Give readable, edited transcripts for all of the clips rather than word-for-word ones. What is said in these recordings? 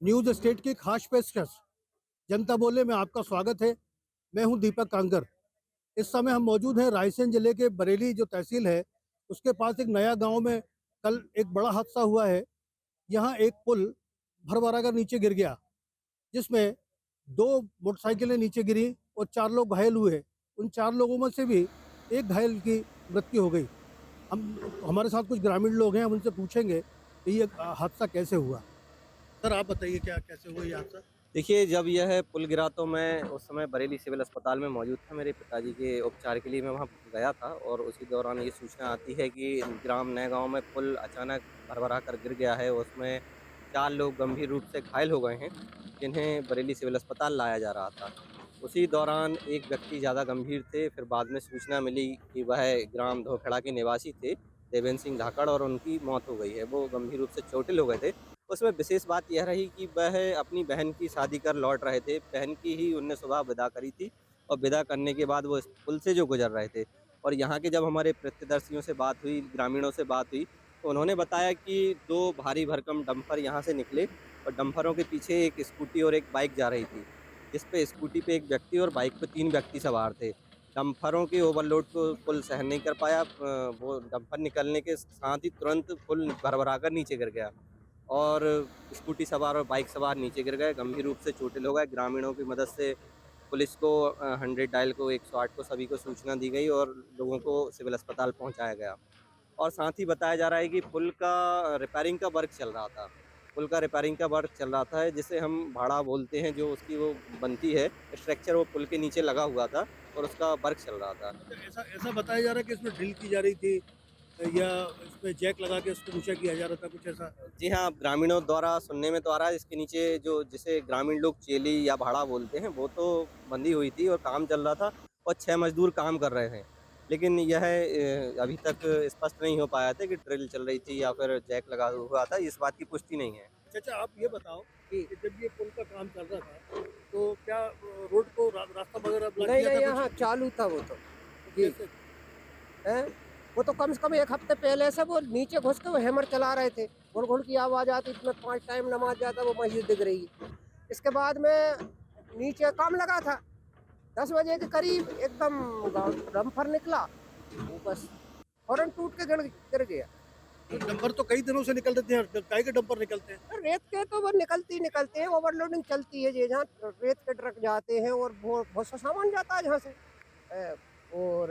News state की खास पेशकश जनता बोले में आपका स्वागत है। मैं हूं दीपक कांगर। इस समय हम मौजूद हैं रायसेन जिले के बरेली जो तहसील है उसके पास एक नया गांव में। कल एक बड़ा हादसा हुआ है। यहाँ एक पुल भरभरा कर नीचे गिर गया, जिसमें दो मोटरसाइकिलें नीचे गिरी और चार लोग घायल हुए। उन चार लोगों में से भी एक घायल की मृत्यु हो गई। हम हमारे साथ कुछ ग्रामीण लोग हैं, हम उनसे पूछेंगे कि ये हादसा कैसे हुआ। सर आप बताइए क्या कैसे हुआ ये हादसा। देखिए, जब यह पुल गिरा तो मैं उस समय बरेली सिविल अस्पताल में मौजूद था। मेरे पिताजी के उपचार के लिए मैं वहाँ गया था और उसी दौरान ये सूचना आती है कि ग्राम नए गाँव में पुल अचानक भरभरा कर गिर गया है। उसमें 4 लोग गंभीर रूप से घायल हो गए हैं, जिन्हें बरेली सिविल अस्पताल लाया जा रहा था। उसी दौरान एक व्यक्ति ज़्यादा गंभीर थे, फिर बाद में सूचना मिली कि वह ग्राम धोखेड़ा के निवासी थे, देवेंद्र सिंह धाकड़, और उनकी मौत हो गई है। वो गंभीर रूप से चोटिल हो गए थे। उसमें विशेष बात यह रही कि वह अपनी बहन की शादी कर लौट रहे थे। बहन की ही उनने सुबह विदा करी थी और विदा करने के बाद वो इस पुल से जो गुजर रहे थे। और यहाँ के जब हमारे प्रत्यदर्शियों से बात हुई, ग्रामीणों से बात हुई, तो उन्होंने बताया कि 2 भारी भरकम डंपर यहाँ से निकले और डंपरों के पीछे एक स्कूटी और एक बाइक जा रही थी, जिस पे स्कूटी पे एक व्यक्ति और बाइक पे 3 व्यक्ति सवार थे। डंपरों के ओवरलोड को पुल सहन नहीं कर पाया। वो डंपर निकलने के साथ ही तुरंत पुल भरभरा कर नीचे गिर गया और स्कूटी सवार और बाइक सवार नीचे गिर गए, गंभीर रूप से चोटिल हो गए। ग्रामीणों की मदद से पुलिस को 100 डायल को 108 को सभी को सूचना दी गई और लोगों को सिविल अस्पताल पहुंचाया गया। और साथ ही बताया जा रहा है कि पुल का रिपेयरिंग का वर्क चल रहा था। पुल का रिपेयरिंग का वर्क चल रहा था, जिसे हम भाड़ा बोलते हैं, जो उसकी वो बनती है स्ट्रक्चर, वो पुल के नीचे लगा हुआ था और उसका वर्क चल रहा था। अच्छा, ऐसा ऐसा बताया जा रहा है कि इसमें ड्रिल की जा रही थी या इसमें जैक लगा के इसको ऊंचा किया जा रहा था, कुछ ऐसा। जी हाँ, ग्रामीणों द्वारा सुनने में तो आ रहा है, इसके नीचे जो जिसे ग्रामीण लोग चेली या भाड़ा बोलते हैं, वो तो बंधी हुई थी और काम चल रहा था और 6 मजदूर काम कर रहे हैं। लेकिन यह अभी तक स्पष्ट नहीं हो पाया था कि ड्रिल चल रही थी या फिर जैक लगा हुआ था। इस बात की पुष्टि नहीं है। अच्छा अच्छा, आप ये बताओ कि जब ये पुल का काम चल रहा था तो क्या रोड को रास्ता वगैरह ब्लॉक नहीं किया था नहीं, यहाँ कुछ। चालू था वो तो। तो जी। कैसे। है। वो तो कम से कम एक हफ्ते पहले से वो नीचे घुस के वो हैमर चला रहे थे। घुड़ घुड़ की आवाज़ आती, इसमें 5 टाइम नमाज जाता, वो मस्जिद दिख रही है। इसके बाद में नीचे काम लगा था, 10 बजे के करीब एकदम डंपर निकला, वो बस फौरन टूट के गिर गिर गया। तो डंपर तो कई दिनों से निकल रहे थे, काहे के डंपर निकलते हैं। रेत के तो वो निकलते ही निकलते हैं, ओवरलोडिंग चलती है, ये जहाँ रेत के ट्रक जाते हैं और बहुत सा सामान जाता है जहाँ से। और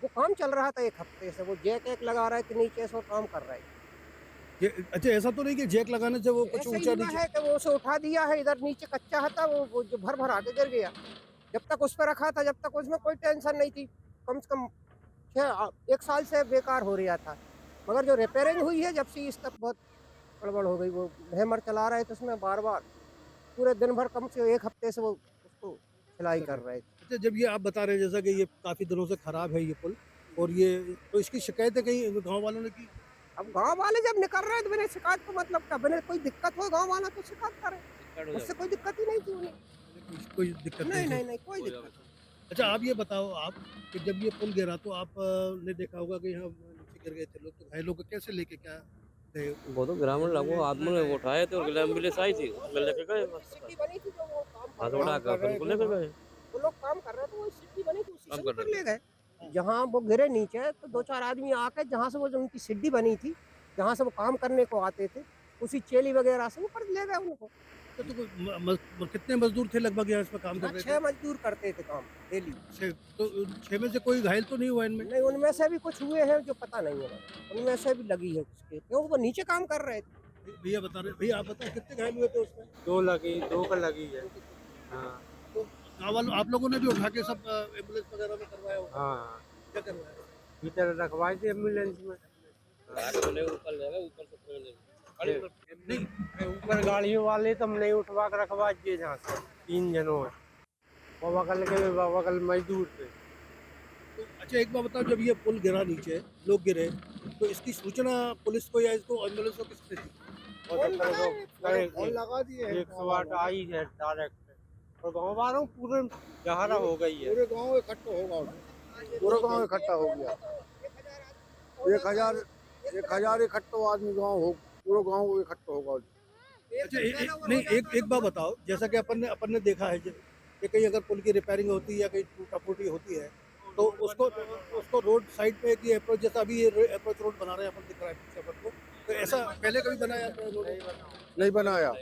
वो काम चल रहा था 1 हफ्ते से, वो जैक एक लगा रहे थे नीचे से और काम कर रहे थे। ये अच्छा, ऐसा तो नहीं कि जैक लगाने से वो कुछ ऐसे ही ऊंचा हुआ नीचे। है कि वो उसे उठा दिया है, इधर नीचे कच्चा था, वो जो भर भर आके गिर गया। जब तक उस पर रखा था, जब तक उसमें कोई टेंशन नहीं थी। कम से कम 1 साल से बेकार हो रहा था। मगर जो रिपेयरिंग हुई है, जब से इस तक बहुत गड़बड़ हो गई। वो हैमर चला रहे थे उसमें बार बार, पूरे दिन भर, कम से 1 हफ्ते से वो उसको सिलाई कर रहे थे। अच्छा, जब ये आप बता रहे हैं जैसा कि ये काफी दिनों से खराब है ये पुल, और ये तो इसकी शिकायतें कहीं गांव वालों ने की। अब गांव वाले जब निकल रहे हैं तो मैंने शिकायत को मतलब क्या, मैंने कोई दिक्कत हो गांव वाला तो शिकायत करे। उससे कोई दिक्कत ही नहीं थी उन्हें। कोई दिक्कत नहीं नहीं थी। नहीं नहीं, कोई दिक्कत नहीं। अच्छा, आप ये बताओ आप कि जब ये पुल गिरा तो आप ने देखा होगा कि यहाँ नीचे गिर गए थे लोग, तो घायलों को कैसे लेके क्या गए। वो तो ग्रामीण लोगों आदमी ने उठाए थे और एम्बुलेंस आई थी, उसमें लेके गए अस्पताल। सिटी बनी थी जो वो काम हाथ कर रहे उठा थे, कर अपन को लेके गए। वो लोग काम कर रहे थे, वो सिटी बनी थी, उसी काम से कर ऊपर रहे ले थे। गए। जहाँ वो गिरे नीचे तो 2-4 आदमी आके, जहाँ से वो जो उनकी सिड्डी बनी थी, जहाँ से वो काम करने को आते थे, उसी चेली वगैरह से ऊपर ले गए उनको। तो कोई कितने मजदूर थे लगभग यहाँ इसमें काम कर यहाँ रहे 6 थे। मजदूर करते थे काम डेली। छः, तो 6 में से कोई घायल तो नहीं हुआ इनमें। नहीं, उनमें से भी कुछ हुए हैं जो पता नहीं है मुझे। उनमें से भी लगी है उसके, क्योंकि वो नीचे काम कर रहे थे। भैया बता रहे, भैया आप बताओ कितने घायल हुए थे उसमें। 2 लगी, 2 का लगी है। हाँ तो गाँव वालों आप लोगों ने भी उठा के सब एम्बुलेंस वगैरह में करवाया होगा। हाँ, क्या करवाया। भीतर रखवाई थी एम्बुलेंस में। ऊपर ले गए, ऊपर से नहीं, ऊपर गाड़ियों वाले तो हम नहीं उठवा कर रखवा दिए, जहाँ से 3 जनों है, वो बगल के बगल मजदूर थे। तो अच्छा, एक बात बताओ, जब ये पुल गिरा नीचे लोग गिरे तो इसकी सूचना पुलिस को या इसको एम्बुलेंस को किसने दी। फोन लगा दिए हैं 108 आई है डायरेक्ट, और गाँव वालों पूरे जहारा हो गई है। पूरे गांव इकट्ठा होगा, पूरा गांव इकट्ठा हो गया। 1,000 इकट्ठा आदमी गांव हो, पूरा गांव इकट्ठा होगा। अच्छा नहीं, एक बात बताओ, जैसा कि अपन ने देखा है कि कहीं अगर पुल की रिपेयरिंग होती है या कहीं टूटा फूटी होती है तो उसको रोड साइड पे एक ये अप्रोच, जैसा अभी ये अप्रोच रोड बना रहे हैं, अपन दिख रहा है पीछे अपन को, तो ऐसा पहले कभी बनाया था रोड? नहीं बनाया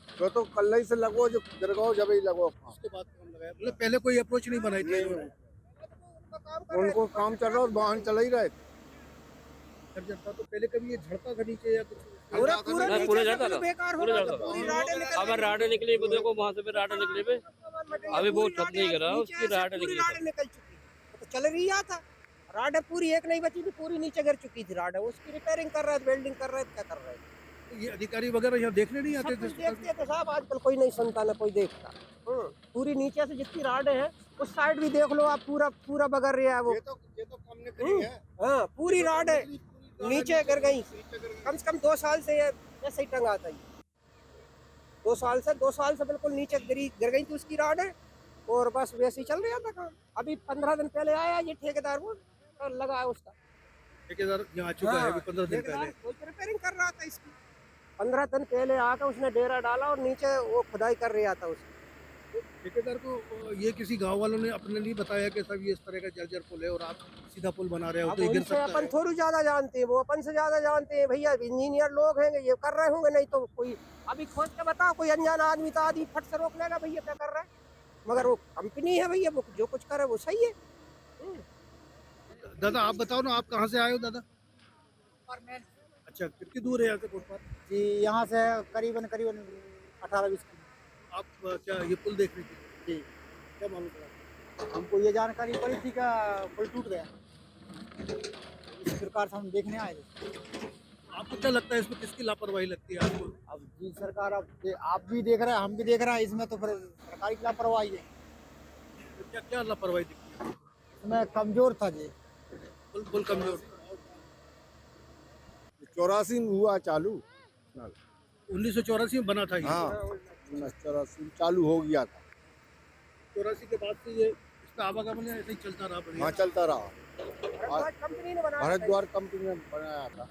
तो कल से लगो जो गिरगांव जब ही लगो उसके बाद काम लगाया, मतलब पहले कोई अप्रोच नहीं बनाई थी इन्होंने? उनको काम चल रहा और वाहन चला ही रहे थे। तो पहले कभी ये झड़ता था नीचे या कुछ? पूरा पूरा नहीं, नीचे पूरा से जाता था, बेकार हो पूरा गया जाता था, था। पूरी राडें निकल अब राडे निकली वो देखो वहां से भी राडे निकली पे अभी वो ठप नहीं करा उसकी राडे पूरी निकली राडें निकल चुकी वो तो चल रही था। राडें पूरी एक नहीं बची थी, पूरी नीचे गिर चुकी थी राडें, उसकी रिपेयरिंग कर रहे थे, वेल्डिंग कर रहे थे, क्या कर रहे थे। तो ये अधिकारी वगैरह यहाँ देखने नहीं आते सब थे? कुछ देखते थे साहब, आजकल कोई नहीं सुनता ना कोई देखता। पूरी नीचे से जितनी राडें हैं उस साइड भी देख लो आप, पूरा पूरा बगड़ रहा है वो। ये तो हमने करी है। हाँ पूरी राडें नीचे गिर गई, कम से कम 2 साल से ये ऐसे ही टंगा था। 2 साल से बिल्कुल नीचे गिर गई थी उसकी राडें, और बस वैसे ही चल रहा था काम। अभी 15 दिन पहले आया ये ठेकेदार, वो और लगा है उसका ठेकेदार यहाँ आ चुका है अभी 15 दिन ठेकेदार पहले। कोई रिपेयरिंग कर रहा था इसकी। 15 दिन पहले आकर उसने डेरा डाला और नीचे वो खुदाई कर रहा था उसकी। ठेकेदार को ये किसी गांव वालों ने अपने नहीं बताया कि सब ये इस तरह का जर्जर पुल है और आप सीधा पुल बना रहे हो अब तो ये गिर उनसे सकता अपन है? थोड़ी ज्यादा जानते हैं, वो अपन से ज्यादा जानते हैं भैया, इंजीनियर लोग हैं ये कर रहे होंगे, नहीं तो कोई अभी खोज के बताओ, कोई अनजान आदमी तो आदमी फट से रोक लेगा भैया क्या कर रहा है, मगर वो कंपनी है भैया, वो जो कुछ करे वो सही है। दादा आप बताओ ना, आप कहाँ से आए हो दादा? अच्छा, कितनी दूर है यहाँ से फुटपाथ? जी यहाँ से करीबन 18-20 किलो। आप क्या ये पुल देखने के लिए? जी क्या मालूम पड़ा? हमको ये जानकारी पड़ी थी कि पुल टूट गया, इस प्रकार से हम देखने आए थे। आपको क्या लगता है इसमें किसकी लापरवाही लगती है आपको? अब जी सरकार, अब आप भी देख रहे हैं, हम भी देख रहे हैं, इसमें तो फिर सरकारी की लापरवाही है। तो क्या क्या लापरवाही दिखती है? इसमें कमजोर था जी। पुल कमजोर। 84 में हुआ चालू। 1984 में बना था ये। हाँ 1984 चालू हो गया था। 84 के बाद से ये इसका आवागमन ऐसे ही चलता रहा बढ़िया। हाँ चलता रहा। भारद्वाज कंपनी ने बनाया था। भारद्वाज कंपनी ने बनाया था।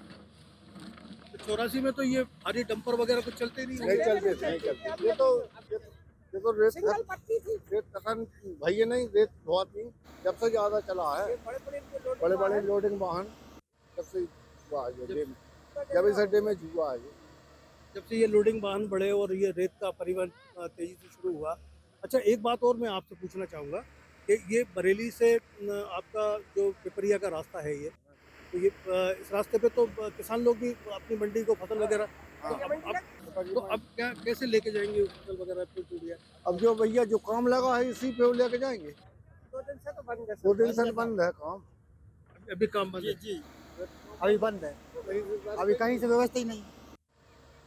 84 में तो ये भारी डंपर वगैरह कुछ चलते ही नहीं नहीं होंगे। चलते। ये तो रेत सिंगल पट्टी थी, रेत कसन भैया नहीं, रेत बहुत नहीं, जब से ज्यादा चला है। बड़े बड़े लोडिंग वाहन जब से हुआ है ये, जब इस अड्डे में हुआ है ये। जब से ये लोडिंग वाहन बढ़े और ये रेत का परिवहन तेजी से शुरू हुआ। अच्छा, एक बात और मैं आपसे पूछना चाहूँगा कि ये बरेली से आपका जो पिपरिया का रास्ता है ये, तो ये इस रास्ते पे तो किसान लोग भी अपनी मंडी को फसल वगैरह तो अब क्या कैसे लेके जाएंगे फसल वगैरह तो टूट गया? अब जो भैया जो काम लगा है इसी पे वो लेके जाएंगे। 2 दिन से तो बंद है। 2 दिन से बंद है काम। अभी काम बंद है। जी अभी बंद है, अभी कहीं से व्यवस्था ही नहीं।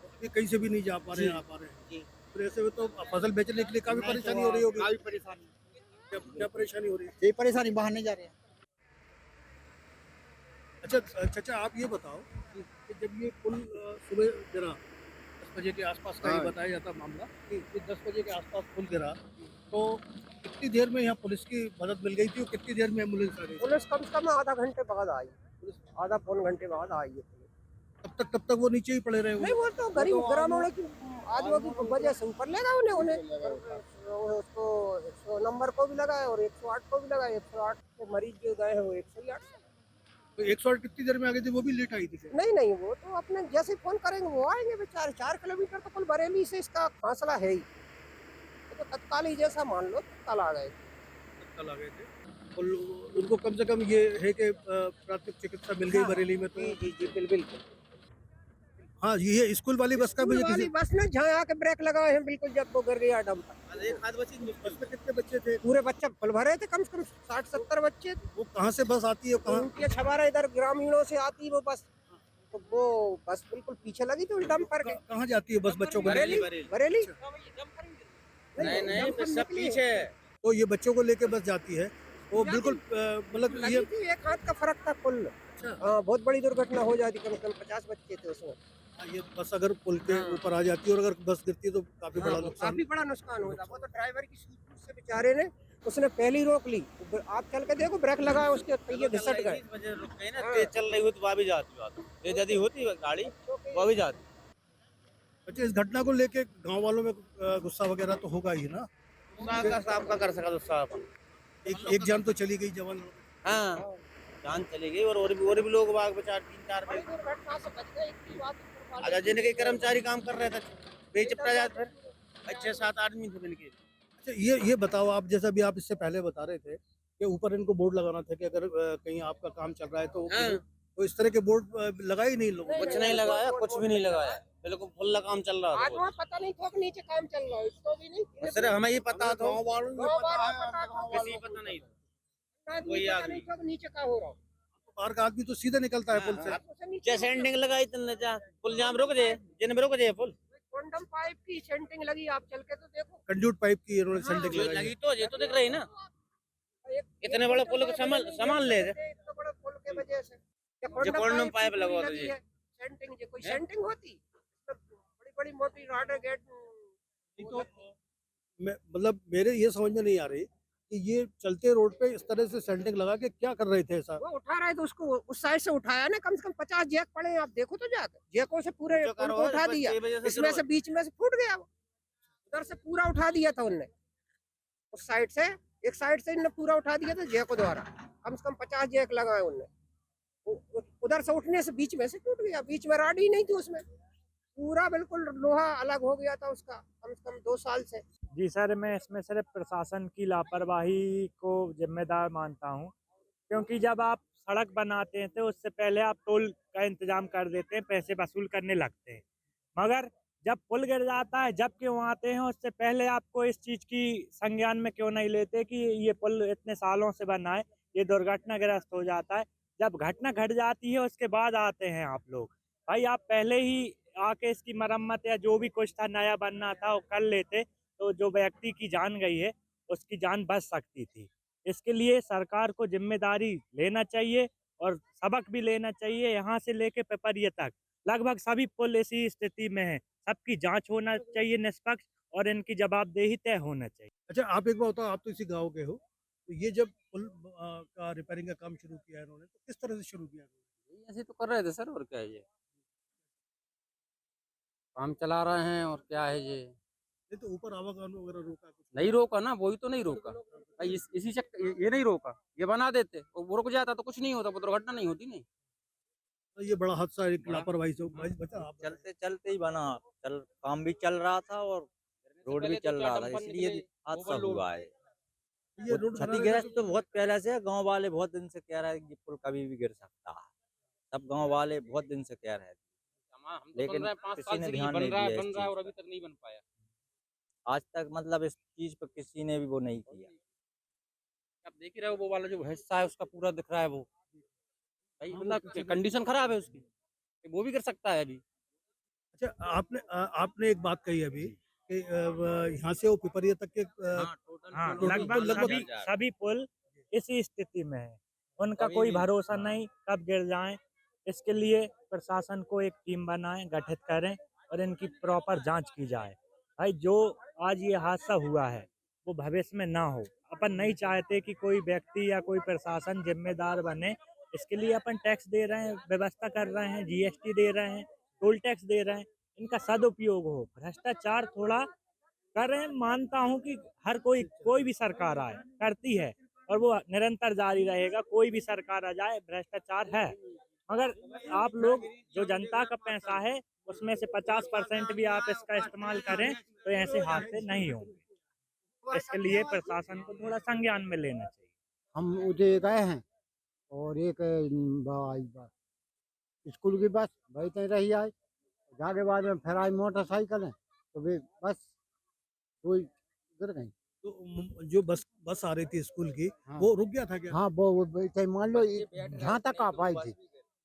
अभी कहीं से भी नहीं जा पा रहे हैं, आ पा रहे हैं। तो ऐसे में तो फसल बेचने के लिए काफी परेशानी हो रही होगी। काफी परेशानी, क्या परेशानी हो रही है? ये परेशानी बाहर नहीं जा रहे हैं। अच्छा चाचा, आप ये बताओ कि जब ये पुल सुबह गिरा 10 बजे के आसपास का ही हाँ। बताया जाता मामला कि 10 बजे के आसपास पुल गिरा, तो कितनी देर में यहाँ पुलिस की मदद मिल गई थी और कितनी देर में एम्बुलेंस आ गई? पुलिस कम से कम आधा घंटे बाद आई, आधा पौन घंटे बाद आई है पुलिस। तब तक वो नीचे ही पड़े रहे नहीं, वो तो गरीब ग्रामीणों की आदमियों की वजह से ऊपर ले गए उन्हें उसको 100 नंबर को भी लगाए और 108 को भी लगाए। 108 के मरीज जो गए हैं वो 108 से। तो 108 कितनी देर में आ गई थी? वो भी लेट आई थी क्या? नहीं वो तो अपने जैसे फोन करेंगे वो आएंगे बेचारे। 4 किलोमीटर तो कुल बरेली से इसका फासला है ही, तो तत्काल ही जैसा मान लो तत्काल आ गए। तत्काल आ गए थे और उनको कम से कम ये है कि प्राथमिक चिकित्सा मिल गई बरेली में। तो जी बिल्कुल। हाँ, ये स्कूल वाली बस का भी स्कूल वाली बस ने जहाँ आके ब्रेक लगाए हैं बिल्कुल जब वो गिर गया डंपर। बस में कितने बच्चे थे? पूरे बच्चे फुल भरे थे, कम से कम 60-70 बच्चे थे। वो कहाँ से बस आती है कहाँ? उनकी छबारा इधर ग्रामीणों से आती वो बस, तो वो बस बिल्कुल पीछे लगी थी उस डंपर के। कहाँ जाती है बस बच्चों को? बरेली नहीं सब पीछे तो ये बच्चों को लेके बस जाती है, वो बिल्कुल मतलब लगी ये थी, एक हाथ का फर्क था कुल। अच्छा। हाँ, बहुत बड़ी दुर्घटना हो जाती, कम से कम 50 बच्चे थे उसमें। ये बस अगर पुल के ऊपर आ जाती है और अगर बस गिरती है तो काफी बड़ा हाँ, नुकसान। काफी बड़ा नुकसान होता। वो तो ड्राइवर की सूझबूझ से बेचारे ने, उसने पहली रोक ली। आप चल के देखो, ब्रेक लगाया उसके पहिए घिसट गए। रुक गई ना, तेज चल रही हो तो वहाँ भी जाती बात, तेज यदि होती गाड़ी वो भी जाती। अच्छा, इस घटना को लेके गांव वालों में गुस्सा वगैरह तो होगा ही ना। आपका कर सका दोस्त साहब एक जान तो चली गई जवान। हाँ जान चली गई और भी लोग बाग बेचारे 3-4 बड़ी दुर्घटना से बच गए, इतनी बात ऊपर वाले अगर जिनके कर्मचारी काम कर रहे थे बेचिपटा जाते फिर 6-7 आदमी थे मिलके। अच्छा, ये बताओ आप, जैसा भी आप इससे पहले बता रहे थे कि ऊपर इनको बोर्ड लगाना था कि अगर कहीं आपका काम चल रहा है हाँ। तो इस तरह के बोर्ड लगा ही नहीं लोगों कुछ नहीं लगाया, कुछ भी नहीं लगाया, बिल्कुल फुल काम चल रहा आज था। वहाँ पता नहीं था कि नीचे काम चल रहा है, इसको भी नहीं सिर्फ हमें ये पता था, गाँव वालों को पता किसी को पता नहीं था। आदमी कोई पता आदमी। नहीं था कि नीचे क्या हो रहा है। बाहर का आदमी तो सीधे निकलता है पुल से। उसे नीचे जैसे एंडिंग लगाई तुमने जा पुल जाम रुक जाए, जिन में रुक जाए पुल कंडम पाइप की सेंटिंग लगी, आप चल के तो देखो। कंड्यूट पाइप की इन्होंने हाँ, सेंटिंग जो लगाई है। लगी तो ये तो दिख रही ना। इतने बड़े पुल को संभाल ले थे। इतने बड़े पुल के वजह से जो कॉर्डन पाइप लगवा दो जी। सेंटिंग कोई सेंटिंग होती, बड़ी बड़ी मोटी रॉड गेट मतलब मेरे ये समझ में नहीं आ रही कि ये चलते रोड पे इस तरह से सेंटिंग लगा के क्या कर रहे थे ऐसा। वो उठा रहे तो उसको उस साइड से उठाया ना, कम से कम 50 जैक पड़े हैं, आप देखो तो जाकर जैकों से पूरे जो पुल करो, को उठा बस दिया, 6 बजे से इसमें शुरू से बीच में से फूट गया वो, उधर से पूरा उठा दिया था उनने, उस साइड से एक साइड से इन्होंने पूरा उठा दिया था जैकों द्वारा, कम से कम 50 जैक लगाए उनने। उधर से उठने से बीच में से टूट गया, बीच में रॉड ही नहीं थी उसमें, पूरा बिल्कुल लोहा अलग हो गया था उसका, कम से कम 2 साल से। जी सर, मैं इसमें सिर्फ प्रशासन की लापरवाही को जिम्मेदार मानता हूँ, क्योंकि जब आप सड़क बनाते हैं तो उससे पहले आप टोल का इंतजाम कर देते हैं, पैसे वसूल करने लगते हैं, मगर जब पुल गिर जाता है, जब क्यों आते हैं उससे पहले आपको इस चीज़ की संज्ञान में क्यों नहीं लेते कि ये पुल इतने सालों से बना है, ये दुर्घटनाग्रस्त हो जाता है। जब घटना घट जाती है उसके बाद आते हैं आप लोग। भाई आप पहले ही आके इसकी मरम्मत या जो भी कुछ था नया बनना था वो कर लेते, तो जो व्यक्ति की जान गई है उसकी जान बच सकती थी। इसके लिए सरकार को जिम्मेदारी लेना चाहिए और सबक भी लेना चाहिए। यहाँ से लेके पिपरिया तक लगभग सभी पुल इसी स्थिति में है। सबकी जांच होना चाहिए निष्पक्ष और इनकी जवाबदेही तय होना चाहिए। अच्छा, आप एक बात बताओ, आप तो इसी गांव के हो, तो ये जब पुल का रिपेयरिंग का काम शुरू किया इन्होंने तो किस तरह से शुरू किया? ऐसे तो कर रहे थे सर, और क्या है ये काम चला रहे हैं, और क्या है ये नहीं तो ऊपर आवागमन वगैरह रोका कुछ? नहीं रोका ना, वही तो नहीं रोका भाई, इसी चक्कर ये नहीं रोका, ये बना देते और वो रुक जाता तो कुछ नहीं होता, वो दुर्घटना नहीं होती। नहीं तो ये बड़ा हादसा एक लापरवाही से बचा। आप चलते चलते ही बना, काम भी चल रहा था और रोड भी चल रहा था, इसलिए हादसा हुआ है। ये रोड क्षतिग्रस्त तो बहुत पहले से है, गांव वाले बहुत दिन से कह रहे हैं कि पुल कभी भी गिर सकता है, सब गांव वाले बहुत दिन से कह रहे थे, हम तो लेकिन सुन रहे हैं 5 किसी साल ने से ध्यान बन नहीं रहा है दिया बन इस रहा है चीज और पर। अभी तक नहीं बन पाया। आज तक मतलब इस चीज पर किसी ने भी वो नहीं किया। आप देख ही रहे हो वो वाला जो हिस्सा है उसका पूरा दिख रहा है वो भाई, मतलब कंडीशन खराब है उसकी, वो भी गिर सकता है अभी। अच्छा, आपने एक बात कही अभी कि यहाँ से वो पिपरिया तक के हाँ, तो लगभग सभी पुल इसी स्थिति में है, उनका कोई भरोसा नहीं कब गिर जाएं। इसके लिए प्रशासन को एक टीम बनाएं, गठित करें और इनकी प्रॉपर जांच की जाए। भाई जो आज ये हादसा हुआ है वो भविष्य में ना हो। अपन नहीं चाहते कि कोई व्यक्ति या कोई प्रशासन जिम्मेदार बने, इसके लिए अपन टैक्स दे रहे हैं, व्यवस्था कर रहे हैं, जीएसटी दे रहे हैं, टोल टैक्स दे रहे हैं, इनका सदुपयोग हो। भ्रष्टाचार थोड़ा करें, मानता हूं कि हर कोई भी सरकार आए करती है और वो निरंतर जारी रहेगा, कोई भी सरकार आ जाए भ्रष्टाचार है, मगर आप लोग जो जनता का पैसा है उसमें से 50% भी आप इसका इस्तेमाल करें तो ऐसे हादसे नहीं होंगे। इसके लिए प्रशासन को थोड़ा संज्ञान में लेना चाहिए। हम उधर गए हैं और एक स्कूल की बस वही तय रही आई, जाके बाद में फिर आई मोटरसाइकिल है, तो वे बस कोई गिर गई। तो जो बस आ रही थी स्कूल की, हाँ। वो रुक गया था क्या? हाँ, वो तय मान लो जहाँ तक आ पाई थी,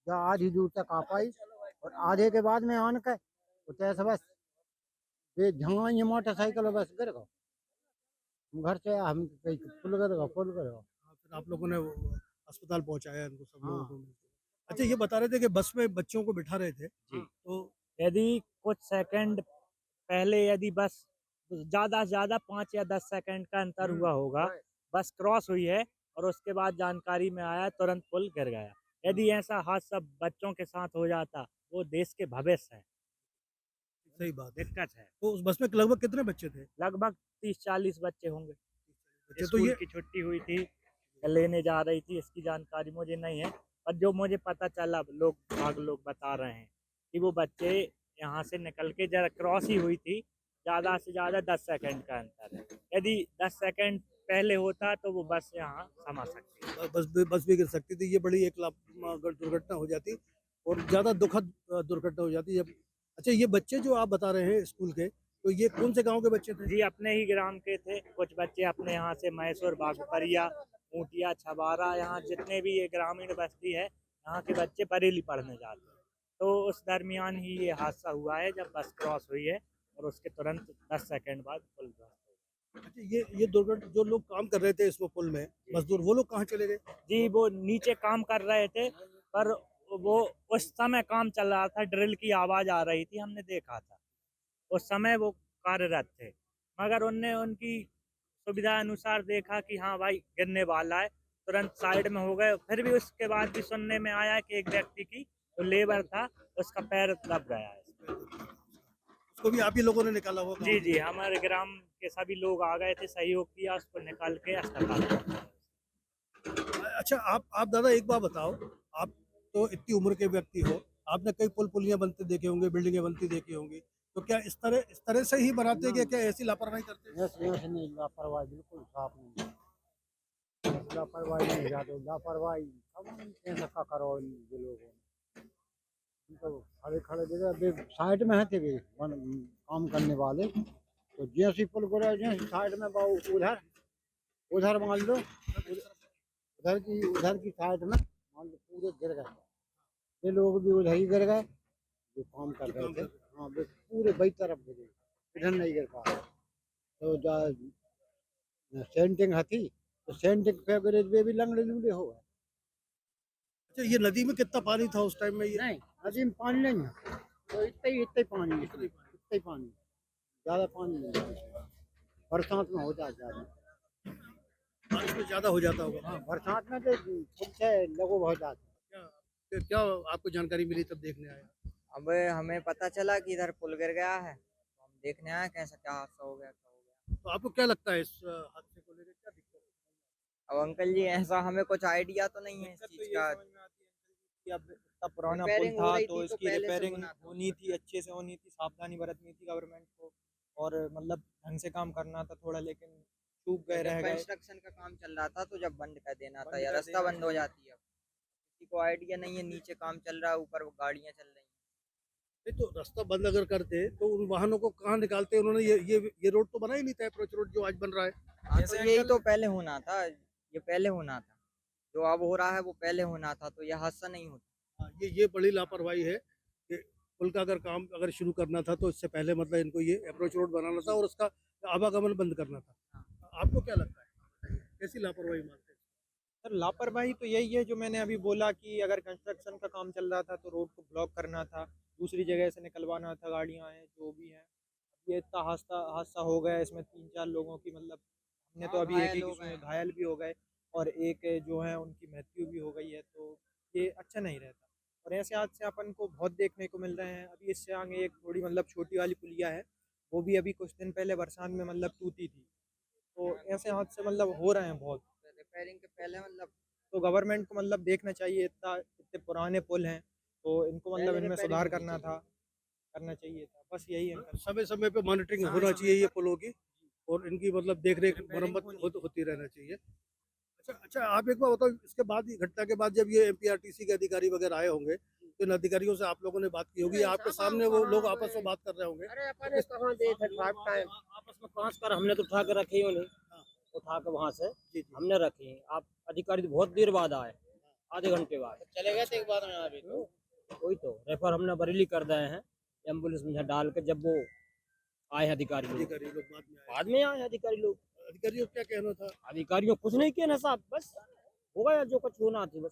जहाँ आधी दूर तक आ पाई, और आधे के बाद में आन के तो तैसे बस ये जहाँ ये मोटरसाइकिल बस गिर गो, घर से हम पुल गिर गो। फिर आप लोगों ने वो अस्पताल पहुंचाया इनको सब लोगों हाँ। को मिलकर। अच्छा, ये बता रहे थे कि बस में बच्चों को बिठा रहे थे जी। तो यदि कुछ सेकंड पहले यदि बस ज़्यादा से ज़्यादा 5 या 10 सेकंड का अंतर हुआ होगा, बस क्रॉस हुई है और उसके बाद जानकारी में आया तुरंत पुल गिर गया। यदि ऐसा हादसा बच्चों के साथ हो जाता, वो देश के भविष्य है। सही बात है। दिक्कत है। तो उस बस में लगभग कितने बच्चे थे? लगभग 30-40 बच्चे होंगे। तो स्कूल ये की छुट्टी हुई थी, लेने जा रही थी, इसकी जानकारी मुझे नहीं है। पर जो मुझे पता चला, लोग बता रहे हैं कि वो बच्चे यहाँ से निकल के जरा क्रॉस ही हुई थी, ज़्यादा से ज़्यादा 10 सेकंड का अंतर है। यदि 10 सेकंड पहले होता तो वो बस यहाँ समा सकती। बस भी गिर सकती थी। ये बड़ी एक अगर दुर्घटना हो जाती और ज़्यादा दुखद दुर्घटना हो जाती जब। अच्छा, ये बच्चे जो आप बता रहे हैं स्कूल के, तो ये कौन से गांव के बच्चे थे? जी, अपने ही ग्राम के थे। कुछ बच्चे अपने यहाँ से मैसूर, बागपरिया, ऊटिया, छबारा, यहाँ जितने भी ये ग्रामीण बस्ती है, यहाँ के बच्चे बरेली पढ़ने जाते हैं। तो उस दरमियान ही ये हादसा हुआ है जब बस क्रॉस हुई है और उसके तुरंत 10 सेकंड बाद पुल क्रॉस हो अच्छा, ये दुर्घटना जो लोग काम कर रहे थे इसमें पुल में, मजदूर, वो लोग कहाँ चले गए? जी, वो नीचे काम कर रहे थे, पर वो उस समय काम चल रहा था, ड्रिल की आवाज़ आ रही थी, हमने देखा था। उस समय वो कार्यरत थे, मगर उनने उनकी सुविधा अनुसार देखा कि हाँ भाई गिरने वाला है, तुरंत साइड में हो गए। फिर भी उसके बाद भी सुनने में आया कि एक व्यक्ति की जो लेबर था उसका पैर दब गया है। उसको भी आप ही लोगों ने निकाला होगा? जी जी, हमारे ग्राम के सभी लोग आ गए थे, सहयोग किया, उसको निकाल के अस्पताल पहुंचाया। अच्छा, आप दादा एक बात बताओ, आप तो इतनी उम्र के व्यक्ति हो, आपने कई पुलियां बनते देखे होंगे, बिल्डिंगें बनती देखी होंगी, तो क्या इस तरह से ही बनाते हैं क्या ऐसी लापरवाही करते हैं? ऐसे नहीं, लापरवाही बिल्कुल साफ नहीं, लापरवाही नहीं जाते, लापरवाही धक्का करो ये लोगों तो खड़े खड़े जगह अभी साइड में है थे भी काम करने वाले, तो जैसे पुल को जैसे साइड में उधर मान लो, उधर की साइड में मान लो पूरे गिर गए, ये लोग भी उधर ही गिर गए जो काम कर रहे थे। हाँ, वे पूरे बई तरफ गिरे, इधर नहीं गिर पा। तो सेंटिंग थी, तो सेंटिंग पे गिरे वे भी लंगड़े लूले हो गए। अच्छा, ये नदी में कितना पानी था उस टाइम में? ये नहीं, नदी में पानी नहीं है, तो इतना ही पानी है, इतना ही पानी, ज़्यादा पानी नहीं है। बरसात में हो जाता है, बारिश में ज़्यादा हो जाता होगा। हाँ, बरसात में तो खुद से लोगों हो जाता है। क्या आपको जानकारी मिली तब देखने आया? अब हमें पता चला कि इधर पुल गिर गया है, तो हम देखने आए कैसा क्या हादसा हो गया, क्या हो गया। तो आपको क्या लगता है इस हादसे को लेकर, क्या दिक्कत है? अब अंकल जी ऐसा हमें कुछ आइडिया तो नहीं है इस चीज का। अब इतना पुराना पुल रिपेयरिंग हो था रही तो थी, तो इसकी पहले से रिपेयरिंग होना था। होनी थी, अच्छे से होनी थी, सावधानी बरतनी थी गवर्नमेंट को, और मतलब ढंग से काम करना था थोड़ा, लेकिन चूक गए, रह गए। कंस्ट्रक्शन का काम चल रहा था तो जब बंद कर देना था, बंद या कर रास्ता देना बंद हो जाती है। किसी को आइडिया नहीं है, नीचे काम चल रहा है, ऊपर गाड़ियां चल रही हैं। नहीं, तो रास्ता बंद अगर करते तो उन वाहनों को कहाँ निकालते? उन्होंने ये रोड तो बना ही नहीं था, अप्रोच रोड जो आज बन रहा है। हाँ, तो यही तो पहले होना था, ये पहले होना था, जो अब हो रहा है वो पहले होना था, तो यह हादसा नहीं होता। हाँ, ये बड़ी लापरवाही है कि पुल का काम अगर शुरू करना था तो इससे पहले मतलब इनको ये अप्रोच रोड बनाना था और उसका आवागमन बंद करना था। आपको क्या लगता है, कैसी लापरवाही मानते हैं? सर, लापरवाही तो यही है जो मैंने अभी बोला कि अगर कंस्ट्रक्शन का काम चल रहा था तो रोड को ब्लॉक करना था, दूसरी जगह से निकलवाना था, गाड़ियां हैं जो भी हैं। ये इतना हादसा हो गया, इसमें 3-4 लोगों की मतलब हमने तो हाँ, अभी एक घायल ही हो उसमें गए। घायल भी हो गए, और एक जो है उनकी मृत्यु भी हो गई है, तो ये अच्छा नहीं रहता। और ऐसे हादसे अपन को बहुत देखने को मिल रहे हैं। अभी इससे आगे एक थोड़ी मतलब छोटी वाली पुलिया है, वो भी अभी कुछ दिन पहले बरसात में मतलब टूटी थी, तो ऐसे हादसे मतलब हो रहे हैं बहुत। रिपेयरिंग के पहले मतलब तो गवर्नमेंट को मतलब देखना चाहिए, इतने पुराने पुल हैं तो इनको मतलब पहले इनमें रिपेयरिंग सुधार होनी करना चाहिए था, बस यही है अंकल। समय समय पे मॉनिटरिंग होना चाहिए ये पुलों की, और इनकी मतलब देख रेख मरम्मत होती रहना चाहिए। अच्छा, आप एक बार बताओ, इसके बाद ही घटना के बाद जब ये एमपीआरटीसी के अधिकारी वगैरह आए होंगे, तो इन अधिकारियों से आप लोगों ने बात की होगी, आपके सामने वो लोग आपस में बात कर रहे होंगे। अरे अपन ने कहाँ देखे टाइम आपस में कांच कर हमने तो उठा के रखे ही नहीं, उठा के वहाँ से हमने रखी। आप अधिकारी तो बहुत देर बाद आए, आधे घंटे बाद चले गए थे एक बार में अभी तो। वही तो रेफर हमने बरेली कर दिए हैं, एम्बुलेंस में डाल के। जब वो आए हैं अधिकारी लोग बाद में आए अधिकारी लोग। अधिकारियों को क्या कहना था? अधिकारियों कुछ नहीं किया ना साहब, बस हो गया जो कुछ होना थी बस।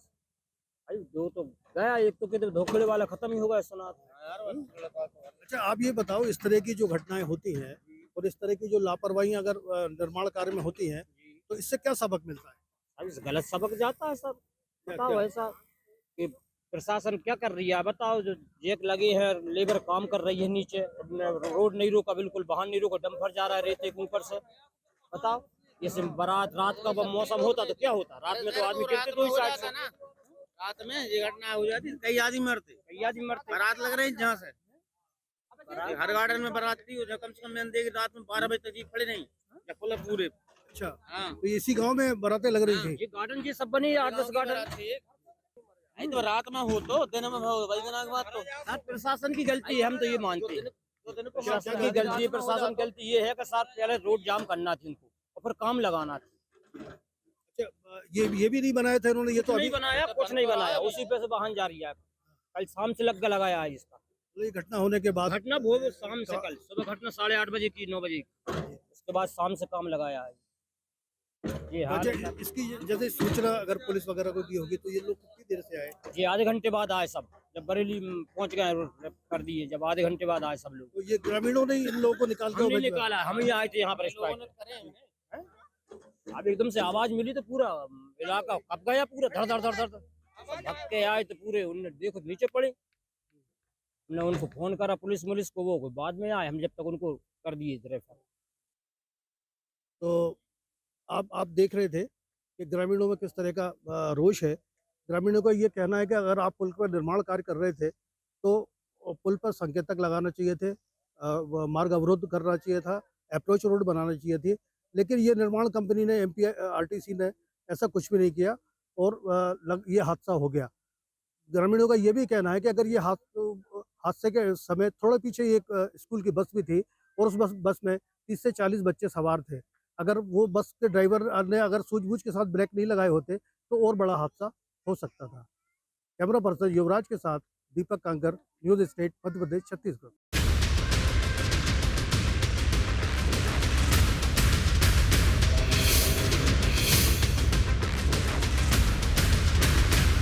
भाई जो तो गया, एक तो कहते धोखे वाला खत्म ही हो गया सुना। अच्छा, आप ये बताओ, इस तरह की जो घटनाएं होती हैं और इस तरह की जो लापरवाही अगर निर्माण कार्य में होती हैं, तो इससे क्या सबक मिलता है? गलत सबक जाता है सर। बताओ ऐसा कि प्रशासन क्या कर रही है बताओ। जो जैक लगे हैं, लेबर काम कर रही है नीचे, रोड नहीं रोका, बिल्कुल वाहन नहीं रोका, डंपर जा रहा है रेते के ऊपर से। बताओ, जैसे बारात रात का मौसम होता तो क्या होता, रात में तो आदमी गिरते दो ही साइड से। रात में ये घटना हो जाती, कई आदमी मरते बारात लग रही जहाँ से हर गार्डन में बाराती हो, कम से कम मैंने देखी रात में 12 बजे तक जी खड़े नहीं या पुल पूरे। अच्छा, हाँ, तो इसी गांव में बारातें लग रही थी। ये गार्डन जी सब बने 8-10 गार्डन। तो रात में हो तो दिन में हो, भाई दिन के बाद तो प्रशासन की गलती है, हम तो ये मानते हैं। प्रशासन की गलती है, प्रशासन की गलती ये है कि साथ पहले रोड जाम करना थी इनको और फिर काम लगाना था। अच्छा, ये भी नहीं बनाया था इन्होंने, ये तो नहीं अभी बनाया, कुछ नहीं बनाया, उसी पे से वाहन जारी है। कल शाम से लग लगाया है इसका। ये घटना होने के बाद घटना बहुत शाम से, कल सुबह घटना 8:30 बजे की, 9 बजे की। उसके बाद शाम से काम लगाया है। ये हाल अच्छा, इसकी जैसे सूचना अगर पुलिस वगैरह को दी होगी तो ये लोग कितनी देर से आए? ये आधे घंटे बाद आए सब, जब बरेली पहुंच गए कर दिए, जब आधे घंटे बाद आए सब लोग। तो ये ग्रामीणों ने इन लोगों को निकाल के हमने भिजवाया? निकाला, हम ही आए थे यहाँ पर स्ट्राइक। अब एकदम से आवाज मिली तो पूरा इलाका कब गया, पूरा धड़ धड़ धड़ धड़ भग के आए तो पूरे उनने देखो नीचे पड़े। हमने उनको फोन करा पुलिस को, वो बाद में आए, हम जब तक उनको कर दिए रेफर। तो आप देख रहे थे कि ग्रामीणों में किस तरह का रोष है। ग्रामीणों का ये कहना है कि अगर आप पुल का निर्माण कार्य कर रहे थे तो पुल पर संकेतक लगाना चाहिए थे, मार्ग अवरोध करना चाहिए था, अप्रोच रोड बनाना चाहिए थी, लेकिन ये निर्माण कंपनी ने MPRTC ने ऐसा कुछ भी नहीं किया और ये हादसा हो गया। ग्रामीणों का ये भी कहना है कि अगर ये हादसे के समय थोड़ा पीछे एक स्कूल की बस भी थी और उस बस में 30 से 40 बच्चे सवार थे। अगर वो बस के ड्राइवर ने अगर सूझबूझ के साथ ब्रेक नहीं लगाए होते तो और बड़ा हादसा हो सकता था। कैमरा पर्सन युवराज के साथ दीपक conquer, news state, Madhya Pradesh, Chhattisgarh.